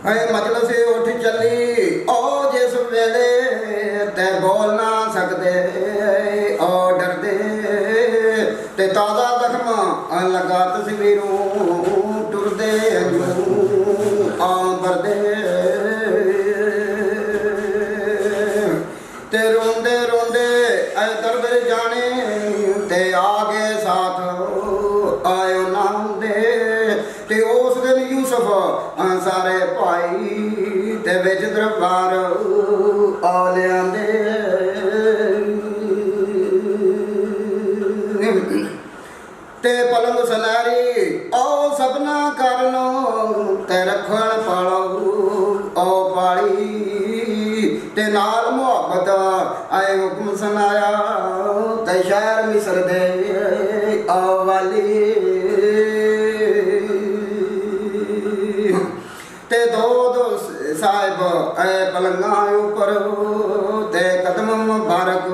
मजलिस उठ चली ओ जिस वेले ते बोल ना सकते ओ डरदे ते ताज़ा जख्म लगा तस्वीरों टुरदे बरदे ते रोंदे रोंदे दर्द जाने ते आगे साथ आयो नाम दे ते उस दिन यूसुफ सारे भाई ते विच दरबार आ लियांदे ते पलंग सनारी ओ सबना करन ते रखण पालो ओ पाली ते नाल मुहब्बत आए हुक्म सुनाया ते शहर मिस्र दे आओ वाली ते दो साहिब आए पलंगा ऊपर ते कदम मुबारक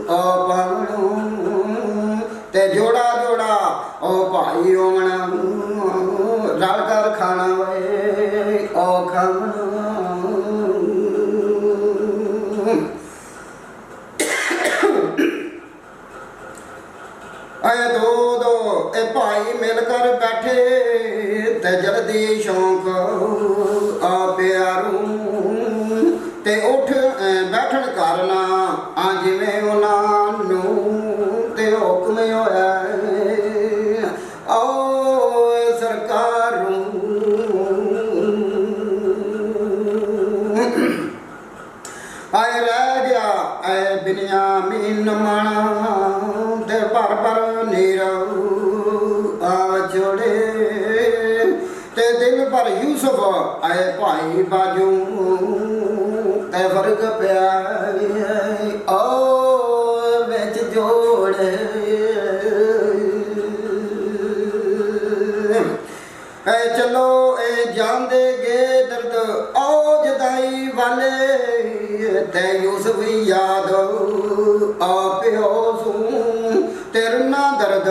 ओ पावनो ते जोड़ा जोड़ा ओ भाई ओमन रल कर खाना वे ओ खाना आए दो दो ए भाई मिलकर बैठे ते जल्दी शौक आ प्यारू ते उठ बैठन करना आ जिवें उन्हां नूं ते हुक्म होया आओ सरकार आए रह गया आए बिन्यामीन माना ते भर भर नीर आ छोड़े ते दिल पर यूसुफ आए भाई बाजू ते फर्क पिया ओ विच जोड़े चलो ए जान देगे दर्द आओ जुदाई वाले ते यूसुफ याद आ प्यो सू तेरे ना दर्द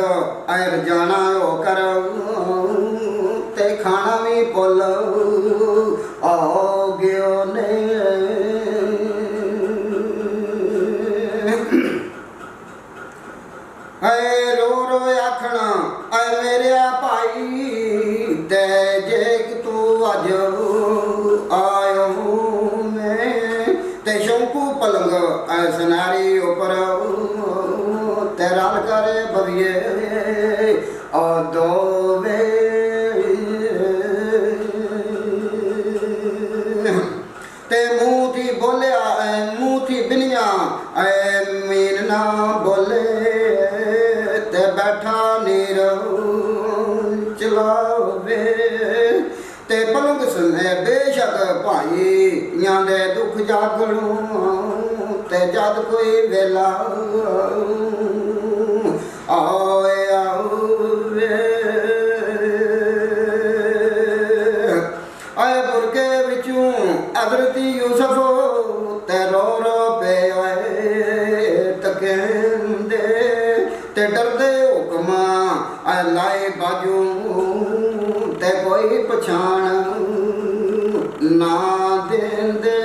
आयर जाना हो कर ते खाना भी भुल आओ गयो ने रो रो आखना आए मेरे भाई ते जे तू अज आयो मैं ते शंकू पलंग सनारी ऊपर ते रल कर बविए और दो वे ते मुँह थी बोलिया मुँह थी बिनिया मीन ना बोले ते बैठा नीर चलावे ते पलंग सुने बेशक भाई दे दुख जागणू ते जद कोई वेला आए आवे आए बुरके विचों हज़रत यूसुफ ते रो रो पे आए तकेंदे ते डरदे हुक्म आए लाए बाजू ते कोई पछाण ना देंदे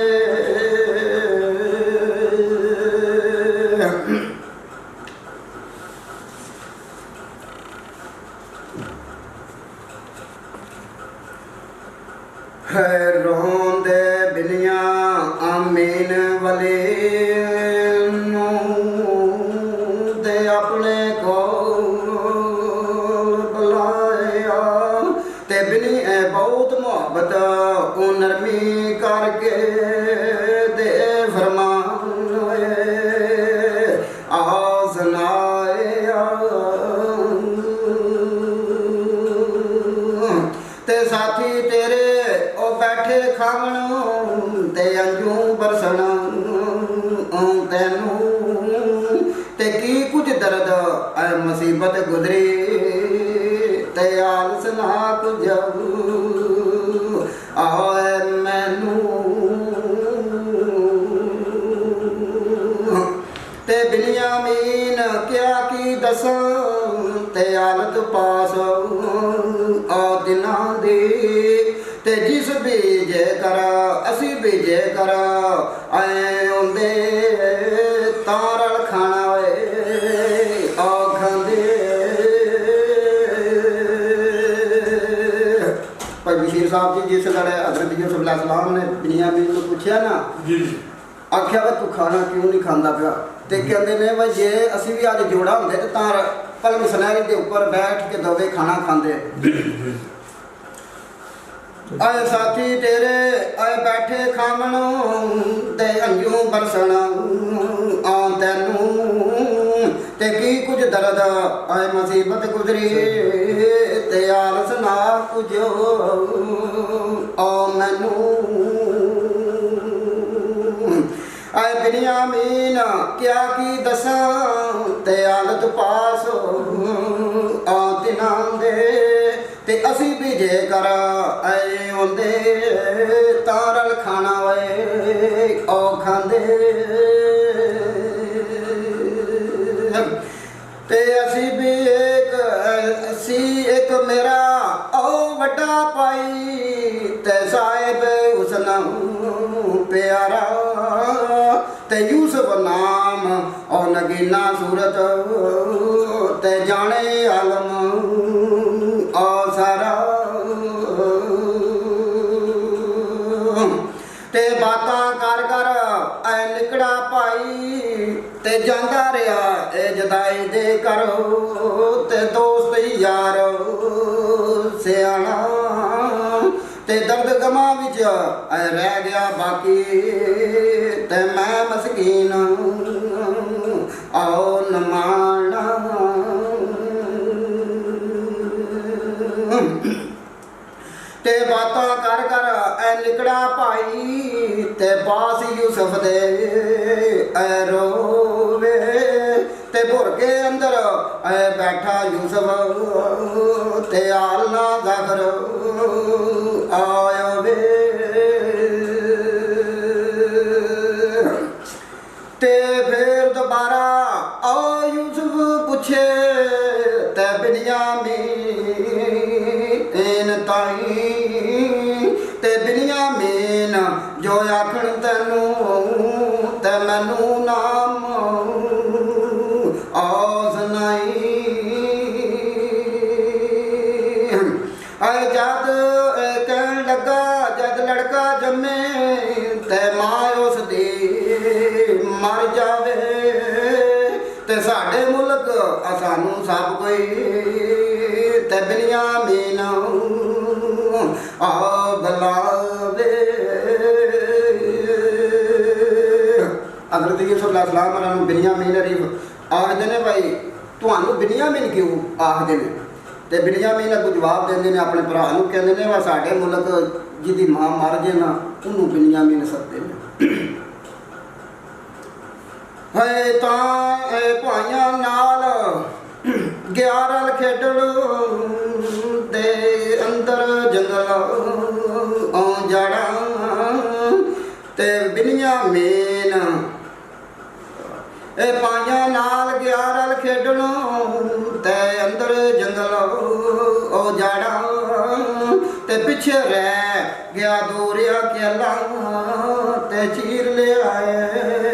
है रोंदे बिनिया आमीन वाले दे अपने को बुलाया ते बिनी बहुत मोहब्बत नरमी करके दे फरमान सुनाया ते साथी तेरे ओ बैठे खावण ते अंजू बरसण तेनू ते की कुछ दर्द मुसीबत गुजरी ते आलस ना कुछ आए मैनू ते बिन्यामीन क्या की दसां ते हालत पास आ दिनां दी ਤੇ ਜਿਸ ਵੀ ਜੇ ਕਰ ਅਸੀਂ ਵੀ ਜੇ ਕਰ ਆਏ ਹੁੰਦੇ ਤਾਂ ਰਲ ਖਾਣਾ ਓਏ ਆਖਾਂਦੇ। ਭਾਈ ਬਸ਼ੀਰ ਸਾਹਿਬ ਜੀ ਜਿਸ ਲੜੇ ਹਜ਼ਰਤ ਯੂਸੁਫ अलैहिस्सलाम ने बिन्यामीन ਨੂੰ ਪੁੱਛਿਆ ਨਾ ਜੀ ਆਖਿਆ ਵਾ ਤੂੰ ਖਾਣਾ ਕਿਉਂ ਨਹੀਂ ਖਾਂਦਾ ਪਿਆ ਤੇ ਕਹਿੰਦੇ ਨੇ ਵਾ ਜੇ ਅਸੀਂ ਵੀ ਅੱਜ ਜੋੜਾ ਹੁੰਦੇ ਤੇ ਤਾਂ ਪਲੰਗ ਸੁਨਹਿਰੀ ਦੇ ਉੱਪਰ ਬੈਠ ਕੇ ਦੋਵੇਂ ਖਾਣਾ ਖਾਂਦੇ। ਆਏ ਸਾਥੀ ਤੇਰੇ ਆਏ ਬੈਠੇ ਖਾਵਣ ਤੇ ਅੰਜੂ ਬਰਸਣ ਆ ਤੈਨੂੰ ਤੇ ਕੀ ਕੁਝ ਦਰਦ ਆਏ ਮੁਸੀਬਤ ਗੁਜ਼ਰੀ ਤੇ ਆਲਸ ਨਾ ਕੁਝ ਆ ਮੈਨੂੰ। ਆਏ ਬਿਨਯਾਮੀਨ ਕਿਆ ਕੀ ਦਸਾਂ ਤੇ ਹਾਲਤ ਪਾਸ ਆ ਤਿਨਾਂ ਦੇ ਤੇ ਅਸੀਂ ਵੀ ਜੇ ਕਰ ਆਏ ਹੁੰਦੇ ਤਾਂ ਰਲ ਖਾਣਾ ਓਏ ਉਹ ਖਾਂਦੇ। ਤੇ ਅਸੀਂ ਇੱਕ ਮੇਰਾ ਉਹ ਵੱਡਾ ਭਾਈ ਤੇ ਸਾਹਿਬ ਹੁਸਨ ਪਿਆਰਾ ਤੇ ਯੂਸਫ ਨਾਮ ਉਹ ਨਗੀਨਾ ਸੂਰਤ ਤੇ ਜਾਣੇ ਆਲਮ ਆ ਸਾਰਾ ਤੇ ਬਾਤਾਂ ਕਰ ਕਰ ਐ ਨਿਕੜਾ ਭਾਈ ਤੇ ਜਾਂਦਾ ਰਿਹਾ ਇਹ ਜਦਾਈ ਦੇ ਕਰੋ ਤੇ ਦੋਸਤ ਯਾਰ ਸਿਆਣਾ ਤੇ ਦਰਦ ਗਮਾਂ ਵਿੱਚ ਐ ਰਹਿ ਗਿਆ ਬਾਕੀ ਤੇ ਮੈਂ ਮਸਕੀਨ ਆਓ ਨਮਾਣਾ। ਤੇ ਬਾਤਾਂ ਕਰ ਕਰ ਐ ਨਿਕੜਾ ਭਾਈ ਤੇ ਪਾਸ ਯੂਸਫ ਦੇ ਐ ਰੋਵੇ ਤੇ ਭੁਰ ਕੇ ਅੰਦਰ ਐ ਬੈਠਾ ਯੂਸਫ ਤੇ ਆਲਨਾ ਜ਼ਾਹਰ ਆਇਓ ਵੇ ਤੇ ਫਿਰ ਦੁਬਾਰਾ ਆ ਯੂਸਫ ਪੁੱਛੇ ਤੇ ਬਿਨਯਾਮੀਨ ਤਾਈ ਤੇ ਬਿਨਯਾਮੀਨ ਜੋ ਆਖਣ ਤੈਨੂੰ ਤੇ ਮੈਨੂੰ ਨਾਮ ਆ ਸੁਣਾਈ। ਆਏ ਜਦ ਕਹਿਣ ਲੱਗਾ ਜਦ ਲੜਕਾ ਜੰਮੇ ਤੇ ਮਾਂ ਉਸ ਦੀ ਮਰ ਜਾਵੇ ਤੇ ਸਾਡੇ ਮੁਲਕ ਸਾਨੂੰ ਸਭ ਕੋਈ ਤੇ ਬਿਨਯਾਮੀਨ ਆ ਬਲਾਵੇ। ਹਜ਼ਰਤ ਯੂਸੁਫ अलैहिस्सलाम ਨੂੰ ਬਿਨਯਾਮੀਨ ਅਰੀਫ ਆਖਦੇ ਨੇ ਭਾਈ ਤੁਹਾਨੂੰ ਬਿਨਯਾਮੀਨ ਕਿਉਂ ਆਖਦੇ ਨੇ ਤੇ ਬਿਨਯਾਮੀਨ ਅੱਗੋਂ ਜਵਾਬ ਦਿੰਦੇ ਨੇ ਆਪਣੇ ਭਰਾ ਨੂੰ ਕਹਿੰਦੇ ਨੇ ਵਾ ਸਾਡੇ ਮੁਲਕ ਜਿਹਦੀ ਮਾਂ ਮਰ ਜੇ ਨਾ ਉਹਨੂੰ ਬਿਨਯਾਮੀਨ ਸੱਦੇ ਨੇ। ਹੈ ਤਾਂ ਇਹ ਭਾਈਆਂ ਨਾਲ ਗਿਆ ਰਲ ਖੇਡਣ ਤੇ ਅੰਦਰ ਜੰਗਲ ਆ ਜਾੜਾ ਤੇ ਬਿਨਯਾਮੀਨ ਇਹ ਪਾਈਆਂ ਨਾਲ ਗਿਆ ਰਲ ਖੇਡਣ ਤੇ ਅੰਦਰ ਜੰਗਲ ਉਹ ਜਾੜਾ ਤੇ ਪਿੱਛੇ ਰਹਿ ਗਿਆ ਦੂਰਿਆ ਕਿਲਾ ਤੇ ਚੀਰ ਲਿਆਏ